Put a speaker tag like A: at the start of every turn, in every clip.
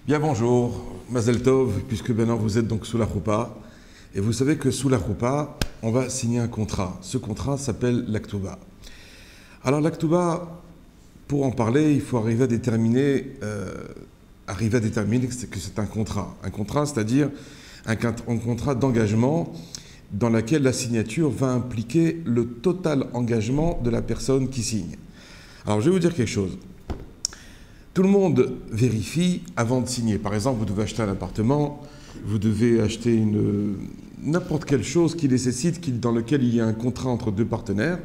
A: Bien bonjour, Mazel Tov, puisque maintenant vous êtes donc sous la roupa. Et vous savez que sous la roupa, on va signer un contrat. Ce contrat s'appelle l'Aktuba. Alors l'Aktuba, pour en parler, il faut arriver à déterminer que c'est un contrat. Un contrat, c'est-à-dire un contrat d'engagement dans lequel la signature va impliquer le total engagement de la personne qui signe. Alors je vais vous dire quelque chose. Tout le monde vérifie avant de signer. Par exemple, vous devez acheter un appartement, vous devez acheter n'importe quelle chose qui nécessite, dans lequel il y a un contrat entre deux partenaires.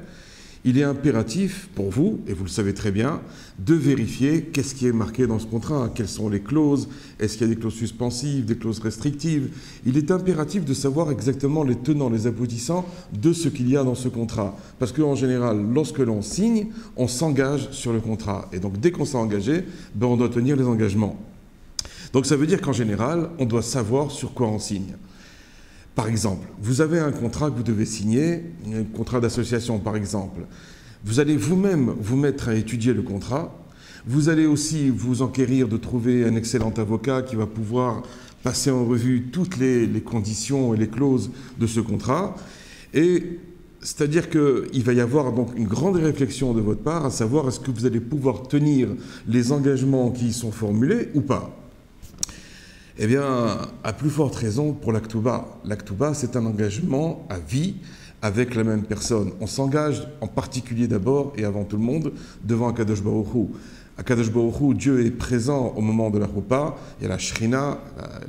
A: Il est impératif pour vous, et vous le savez très bien, de vérifier qu'est-ce qui est marqué dans ce contrat, quelles sont les clauses, est-ce qu'il y a des clauses suspensives, des clauses restrictives. Il est impératif de savoir exactement les tenants, les aboutissants de ce qu'il y a dans ce contrat. Parce qu'en général, lorsque l'on signe, on s'engage sur le contrat. Et donc dès qu'on s'est engagé, on doit tenir les engagements. Donc ça veut dire qu'en général, on doit savoir sur quoi on signe. Par exemple, vous avez un contrat que vous devez signer, un contrat d'association par exemple. Vous allez vous-même vous mettre à étudier le contrat. Vous allez aussi vous enquérir de trouver un excellent avocat qui va pouvoir passer en revue toutes les conditions et les clauses de ce contrat. Et c'est-à-dire qu'il va y avoir donc une grande réflexion de votre part à savoir est-ce que vous allez pouvoir tenir les engagements qui y sont formulés ou pas. Eh bien, à plus forte raison pour l'Aktuba. L'Aktuba, c'est un engagement à vie avec la même personne. On s'engage en particulier d'abord et avant tout le monde devant Akadosh Baruch Hu. Akadosh Baruch Hu, Dieu est présent au moment de la Roupa. Il y a la Shrina,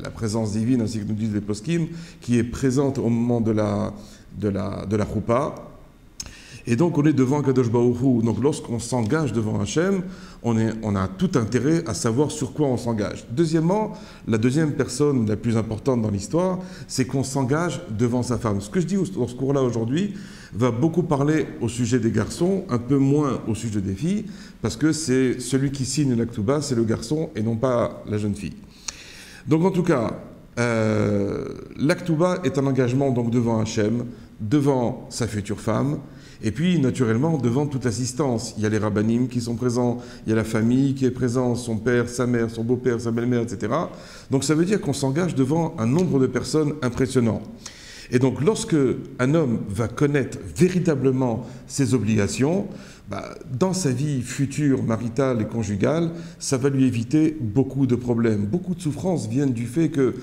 A: la présence divine, ainsi que nous disent les poskim, qui est présente au moment de la Roupa. Et donc on est devant Kadosh Baruch Hu. Donc lorsqu'on s'engage devant Hachem, on a tout intérêt à savoir sur quoi on s'engage. Deuxièmement, la deuxième personne la plus importante dans l'histoire, c'est qu'on s'engage devant sa femme. Ce que je dis dans ce cours-là aujourd'hui va beaucoup parler au sujet des garçons, un peu moins au sujet des filles, parce que c'est celui qui signe l'Aktuba, c'est le garçon et non pas la jeune fille. Donc en tout cas, l'Aktuba est un engagement donc devant Hachem, devant sa future femme, et puis, naturellement, devant toute l'assistance, il y a les rabbanim qui sont présents, il y a la famille qui est présente, son père, sa mère, son beau-père, sa belle-mère, etc. Donc ça veut dire qu'on s'engage devant un nombre de personnes impressionnant. Et donc, lorsque un homme va connaître véritablement ses obligations, dans sa vie future, maritale et conjugale, ça va lui éviter beaucoup de problèmes. Beaucoup de souffrances viennent du fait que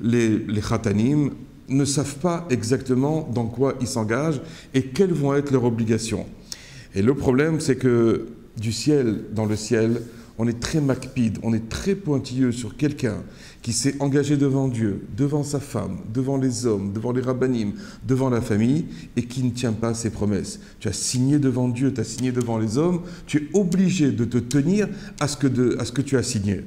A: les khatanim ne savent pas exactement dans quoi ils s'engagent et quelles vont être leurs obligations. Et le problème, c'est que dans le ciel, on est très macpide, on est très pointilleux sur quelqu'un qui s'est engagé devant Dieu, devant sa femme, devant les hommes, devant les rabbanim, devant la famille, et qui ne tient pas ses promesses. Tu as signé devant Dieu, tu as signé devant les hommes, tu es obligé de te tenir à ce que tu as signé.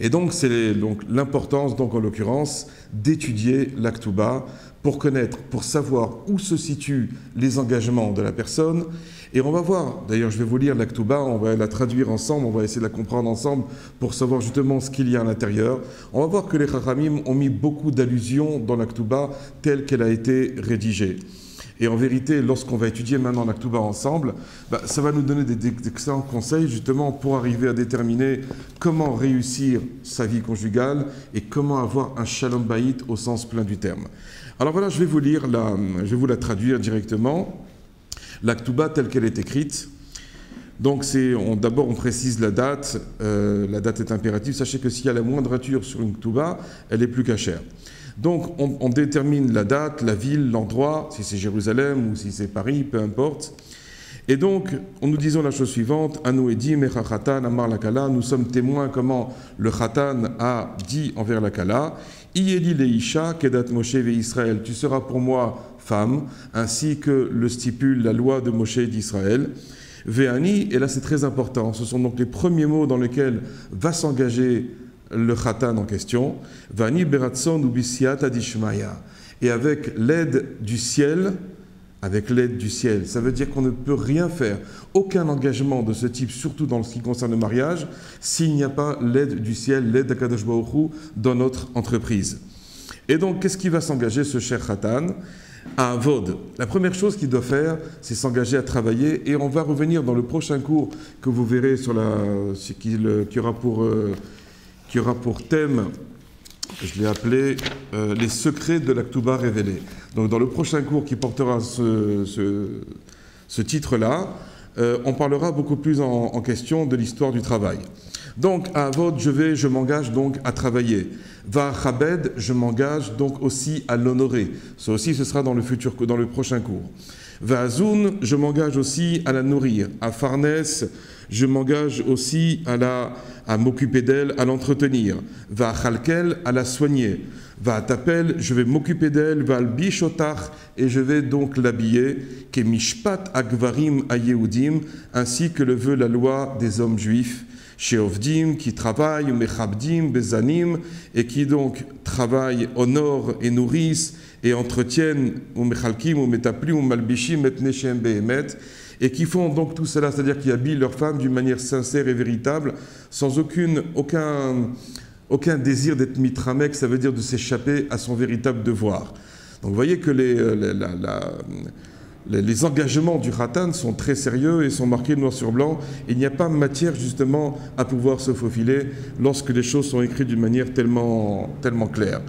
A: Et donc, c'est l'importance, en l'occurrence, d'étudier l'Aktuba pour connaître, pour savoir où se situent les engagements de la personne. Et on va voir, d'ailleurs, je vais vous lire l'Aktuba, on va la traduire ensemble, on va essayer de la comprendre ensemble pour savoir justement ce qu'il y a à l'intérieur. On va voir que les Chachamim ont mis beaucoup d'allusions dans l'Aktuba telle qu'elle a été rédigée. Et en vérité, lorsqu'on va étudier maintenant l'Aktuba ensemble, ça va nous donner d'excellents conseils justement pour arriver à déterminer comment réussir sa vie conjugale et comment avoir un shalom bayit au sens plein du terme. Alors voilà, je vais vous la traduire directement. L'Aktuba telle qu'elle est écrite. Donc d'abord on précise la date est impérative. Sachez que s'il y a la moindre rature sur une Ktuba, elle est plus cachère. Donc, on détermine la date, la ville, l'endroit, si c'est Jérusalem ou si c'est Paris, peu importe. Et donc, nous disons la chose suivante, Anu edim echa chatan amar la kala, nous sommes témoins comment le chatan a dit envers la kala, Iyeli leisha kedat Moshe ve Israël, tu seras pour moi femme, ainsi que le stipule la loi de Moshe d'Israël. Ve'ani, et là c'est très important, ce sont donc les premiers mots dans lesquels va s'engager le khatan en question, Vani beratson ubisiata dishmaya, et avec l'aide du ciel, ça veut dire qu'on ne peut rien faire, aucun engagement de ce type, surtout dans ce qui concerne le mariage, s'il n'y a pas l'aide du ciel, l'aide d'Akadosh Baruch Hu dans notre entreprise. Et donc, qu'est-ce qui va s'engager ce cher khatan? À Avod. La première chose qu'il doit faire, c'est s'engager à travailler, et on va revenir dans le prochain cours que vous verrez sur qui aura pour qui aura pour thème, je l'ai appelé les secrets de la Ketouba révélée. Donc dans le prochain cours qui portera ce titre-là, on parlera beaucoup plus en question de l'histoire du travail. Donc à Avod, je m'engage donc à travailler. Va Chabed, je m'engage donc aussi à l'honorer. Ça aussi, ce sera dans le prochain cours. Va Azoun, je m'engage aussi à la nourrir. À Farnès, je m'engage aussi à m'occuper d'elle, à l'entretenir. Va Chalkel, à la soigner. Va Tapel, je vais m'occuper d'elle. Va Albishotach, et je vais donc l'habiller. Kemishpat Agvarim Ayehudim, ainsi que le veut la loi des hommes juifs. Chez Ovdim, qui travaillent, Mechabdim, Bezanim, et qui donc travaillent, honorent et nourrissent et entretiennent, ou Mechalkim, ou Metaplim, ou Malbishim, Etneshem Behemet, et qui font donc tout cela, c'est-à-dire qui habillent leurs femmes d'une manière sincère et véritable, sans aucun désir d'être mitramek, ça veut dire de s'échapper à son véritable devoir. Donc vous voyez que les engagements du Khatan sont très sérieux et sont marqués noir sur blanc. Il n'y a pas matière justement à pouvoir se faufiler lorsque les choses sont écrites d'une manière tellement claire.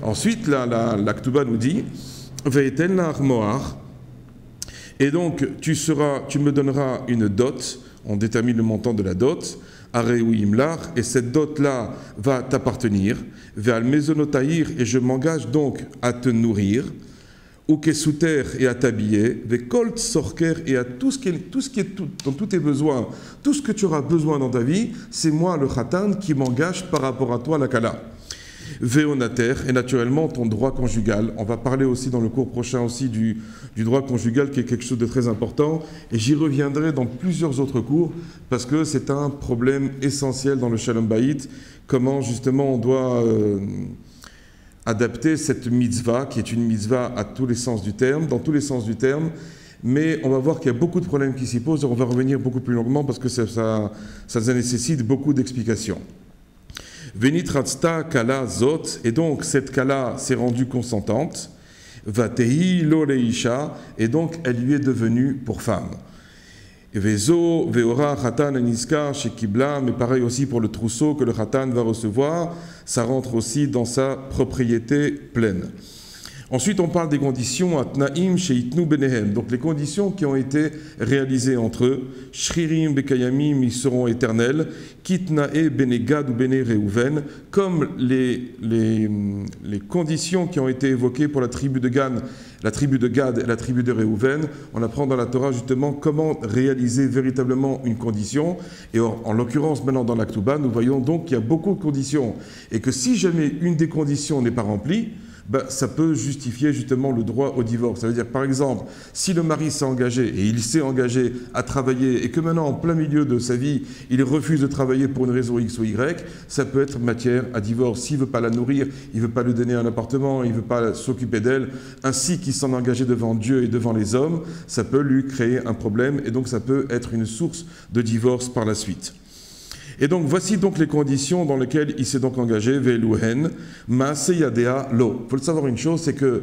A: Ensuite, la Ketouba nous dit « Ve'eten la armoar » et donc tu me donneras une dot, on détermine le montant de la dot, et cette dot-là va t'appartenir, Ve'al mezonotaïr, et je m'engage donc à te nourrir, ou kesouter, et à t'habiller, ve'kol tsorker, et à tout ce qui est dans tous tes besoins, tout ce que tu auras besoin dans ta vie, c'est moi le Khatan qui m'engage par rapport à toi la Kala. Ve'onater, et naturellement ton droit conjugal. On va parler aussi dans le cours prochain aussi du droit conjugal qui est quelque chose de très important, et j'y reviendrai dans plusieurs autres cours parce que c'est un problème essentiel dans le Shalom Bayit, comment justement on doit adapter cette mitzvah, qui est une mitzvah à tous les sens du terme, dans tous les sens du terme, mais on va voir qu'il y a beaucoup de problèmes qui s'y posent et on va revenir beaucoup plus longuement parce que ça nécessite beaucoup d'explications. Venitratsta kala zot, et donc cette kala s'est rendue consentante, vatehi lo leisha, et donc elle lui est devenue pour femme. Vezo, veora, khatan, aniska, shekibla, mais pareil aussi pour le trousseau que le khatan va recevoir, ça rentre aussi dans sa propriété pleine. Ensuite, on parle des conditions à Tnaim sheitnu benehem, donc les conditions qui ont été réalisées entre eux. Shririm bekayamim, ils seront éternels. Kitnae benegad ou bene Reuven, comme les conditions qui ont été évoquées pour la tribu de Gad et la tribu de Reuven. On apprend dans la Torah justement comment réaliser véritablement une condition. Et en l'occurrence, maintenant dans la Ketouba, nous voyons donc qu'il y a beaucoup de conditions. Et que si jamais une des conditions n'est pas remplie, ça peut justifier justement le droit au divorce. Ça veut dire, par exemple, si le mari s'est engagé, et il s'est engagé à travailler, et que maintenant, en plein milieu de sa vie, il refuse de travailler pour une raison X ou Y, ça peut être matière à divorce. S'il ne veut pas la nourrir, il ne veut pas lui donner un appartement, il ne veut pas s'occuper d'elle, ainsi qu'il s'en est engagé devant Dieu et devant les hommes, ça peut lui créer un problème, et donc ça peut être une source de divorce par la suite. Et donc, voici donc les conditions dans lesquelles il s'est donc engagé, Ve'eluhen, Maaseyadea lo. Il faut le savoir une chose, c'est que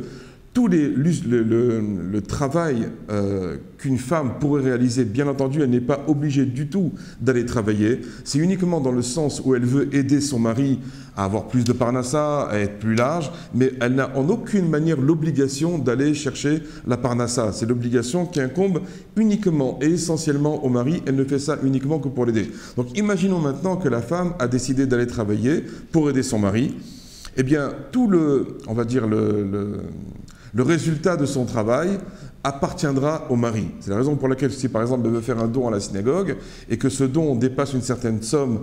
A: le travail qu'une femme pourrait réaliser, bien entendu, elle n'est pas obligée du tout d'aller travailler. C'est uniquement dans le sens où elle veut aider son mari à avoir plus de parnassa, à être plus large, mais elle n'a en aucune manière l'obligation d'aller chercher la parnassa. C'est l'obligation qui incombe uniquement et essentiellement au mari. Elle ne fait ça uniquement que pour l'aider. Donc imaginons maintenant que la femme a décidé d'aller travailler pour aider son mari. Eh bien, tout le résultat de son travail appartiendra au mari. C'est la raison pour laquelle si par exemple elle veut faire un don à la synagogue et que ce don dépasse une certaine somme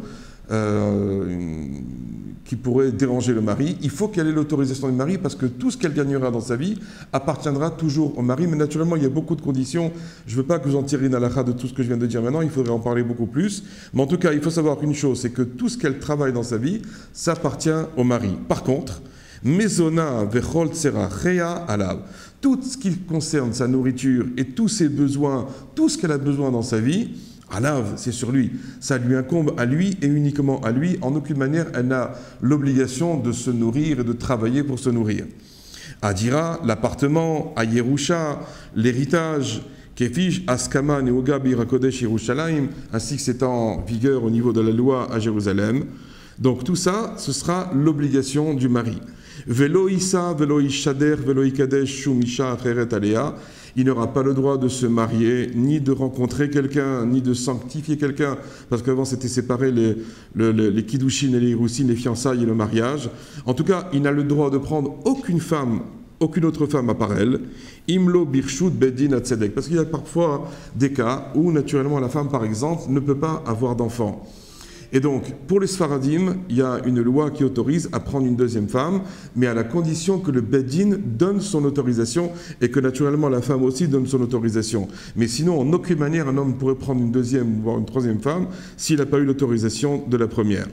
A: qui pourrait déranger le mari, il faut qu'elle ait l'autorisation du mari parce que tout ce qu'elle gagnera dans sa vie appartiendra toujours au mari. Mais naturellement, il y a beaucoup de conditions. Je ne veux pas que vous en tirez une halakha de tout ce que je viens de dire maintenant, il faudrait en parler beaucoup plus. Mais en tout cas, il faut savoir une chose, c'est que tout ce qu'elle travaille dans sa vie, ça appartient au mari. Par contre, Mezona vechol tsera chea alav. Tout ce qui concerne sa nourriture et tous ses besoins, tout ce qu'elle a besoin dans sa vie, alav, c'est sur lui. Ça lui incombe à lui et uniquement à lui. En aucune manière, elle n'a l'obligation de se nourrir et de travailler pour se nourrir. Adira, l'appartement, à Yerusha, l'héritage, Kefish, Askama, Neoga, Birakodesh, Yerushalayim, ainsi que c'est en vigueur au niveau de la loi à Jérusalem. Donc tout ça, ce sera l'obligation du mari. Velo Issa, Velo Ishader, Velo Ikadesh, Shumisha, Acheret Alea. Il n'aura pas le droit de se marier, ni de rencontrer quelqu'un, ni de sanctifier quelqu'un, parce qu'avant c'était séparé les kiddushin et les irousin, les fiançailles et le mariage. En tout cas, il n'a le droit de prendre aucune autre femme à part elle. Imlo birshut bedin atzedek. Parce qu'il y a parfois des cas où, naturellement, la femme, par exemple, ne peut pas avoir d'enfant. Et donc, pour les Sfaradim, il y a une loi qui autorise à prendre une deuxième femme, mais à la condition que le Bedin donne son autorisation et que, naturellement, la femme aussi donne son autorisation. Mais sinon, en aucune manière, un homme pourrait prendre une deuxième, voire une troisième femme, s'il n'a pas eu l'autorisation de la première.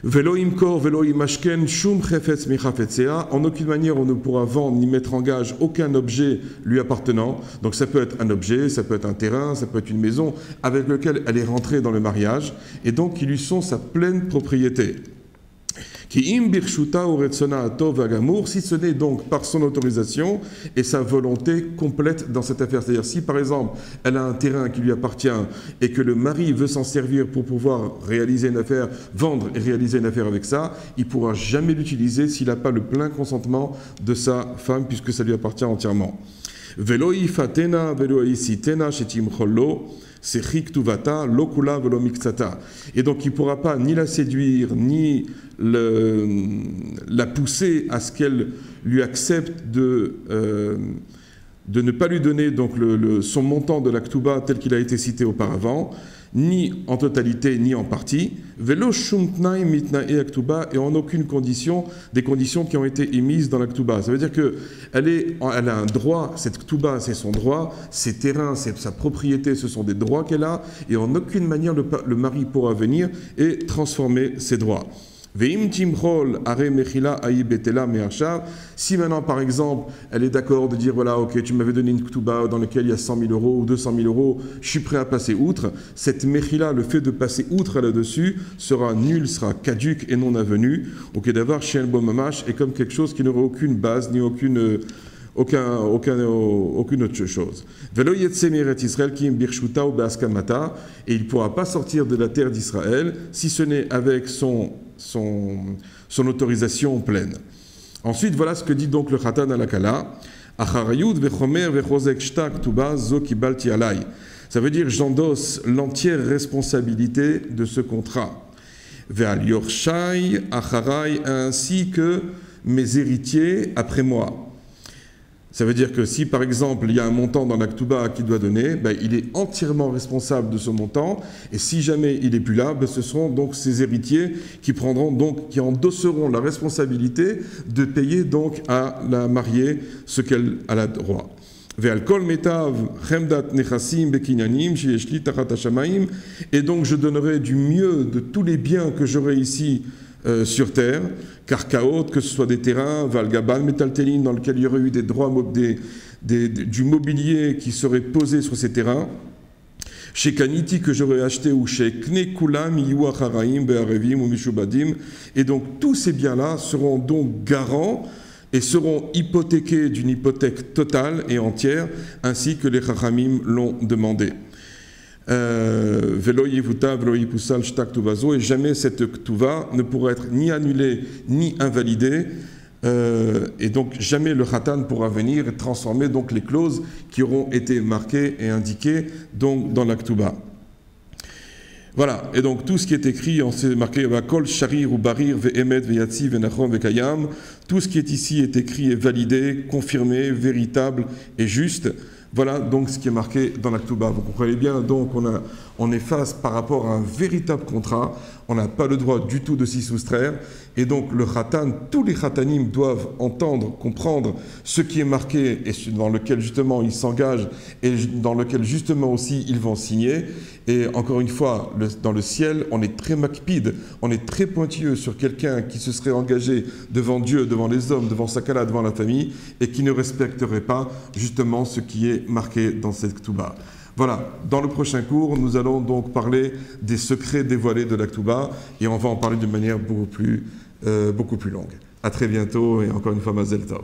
A: Velo imkor, velo imashken, shum chefetz michafetzea. En aucune manière on ne pourra vendre ni mettre en gage aucun objet lui appartenant. Donc ça peut être un objet, ça peut être un terrain, ça peut être une maison avec lequel elle est rentrée dans le mariage et donc qui lui sont sa pleine propriété. Ki im birshuta ou retsona atov agamour, si ce n'est donc par son autorisation et sa volonté complète dans cette affaire. C'est-à-dire si par exemple elle a un terrain qui lui appartient et que le mari veut s'en servir pour pouvoir réaliser une affaire, vendre et réaliser une affaire avec ça, il ne pourra jamais l'utiliser s'il n'a pas le plein consentement de sa femme puisque ça lui appartient entièrement. Veloi fatena, veloi sitena shetim chollo. C'est riktuvata, lokula velo mixata. Et donc il ne pourra pas ni la séduire, ni la pousser à ce qu'elle lui accepte de ne pas lui donner donc son montant de l'aktuba tel qu'il a été cité auparavant, ni en totalité, ni en partie. Velo shumtnai mitnae aktuba, et en aucune condition, des conditions qui ont été émises dans l'aktuba. Ça veut dire qu'elle a un droit, cette aktuba, c'est son droit, ses terrains, c'est sa propriété, ce sont des droits qu'elle a, et en aucune manière le mari pourra venir et transformer ses droits. Si maintenant, par exemple, elle est d'accord de dire, voilà, ok, tu m'avais donné une ktuba dans laquelle il y a 100 000 euros ou 200 000 euros, je suis prêt à passer outre, cette mechila, le fait de passer outre là-dessus, sera nul, sera caduque et non avenu, ok, d'avoir chez un bon mamash, et comme quelque chose qui n'aurait aucune base, ni aucune autre chose. Et il ne pourra pas sortir de la terre d'Israël si ce n'est avec son autorisation pleine. Ensuite, voilà ce que dit donc le Khatan à la Kala. Ça veut dire j'endosse l'entière responsabilité de ce contrat. Ainsi que mes héritiers après moi. Ça veut dire que si, par exemple, il y a un montant dans l'Aktuba qu'il doit donner, il est entièrement responsable de ce montant. Et si jamais il n'est plus là, ce seront donc ses héritiers qui endosseront la responsabilité de payer donc à la mariée ce qu'elle a le droit. Et donc je donnerai du mieux de tous les biens que j'aurai ici sur terre, Karkaot, que ce soit des terrains, Valgaban, Metaltelin, dans lequel il y aurait eu des droits, du mobilier qui serait posé sur ces terrains, chez Kaniti, que j'aurais acheté, ou chez Knekulam, Yuacharaim, Be'arevim ou Mishubadim, et donc tous ces biens-là seront donc garants et seront hypothéqués d'une hypothèque totale et entière, ainsi que les Chachamim l'ont demandé. Et jamais cette ktuva ne pourra être ni annulée ni invalidée, et donc jamais le khatan pourra venir et transformer donc les clauses qui auront été marquées et indiquées donc dans la ktuba. Voilà, et donc tout ce qui est écrit, c'est marqué Kol Sharir ou Barir ve'emet ve'yatsi ve'nachon ve'kayam. Tout ce qui est ici est écrit et validé, confirmé, véritable et juste. Voilà donc ce qui est marqué dans la Ktuba. Vous comprenez bien, donc on est face par rapport à un véritable contrat. On n'a pas le droit du tout de s'y soustraire. Et donc le khatan, tous les khatanim doivent entendre, comprendre ce qui est marqué et dans lequel justement ils s'engagent et dans lequel justement aussi ils vont signer. Et encore une fois, dans le ciel, on est très makpid, on est très pointilleux sur quelqu'un qui se serait engagé devant Dieu, devant les hommes, devant sa kala, devant la famille, et qui ne respecterait pas justement ce qui est marqué dans cette Ktuba. Voilà, dans le prochain cours, nous allons donc parler des secrets dévoilés de la Ktuba, et on va en parler d'une manière beaucoup plus longue. À très bientôt, et encore une fois, Mazel Tov.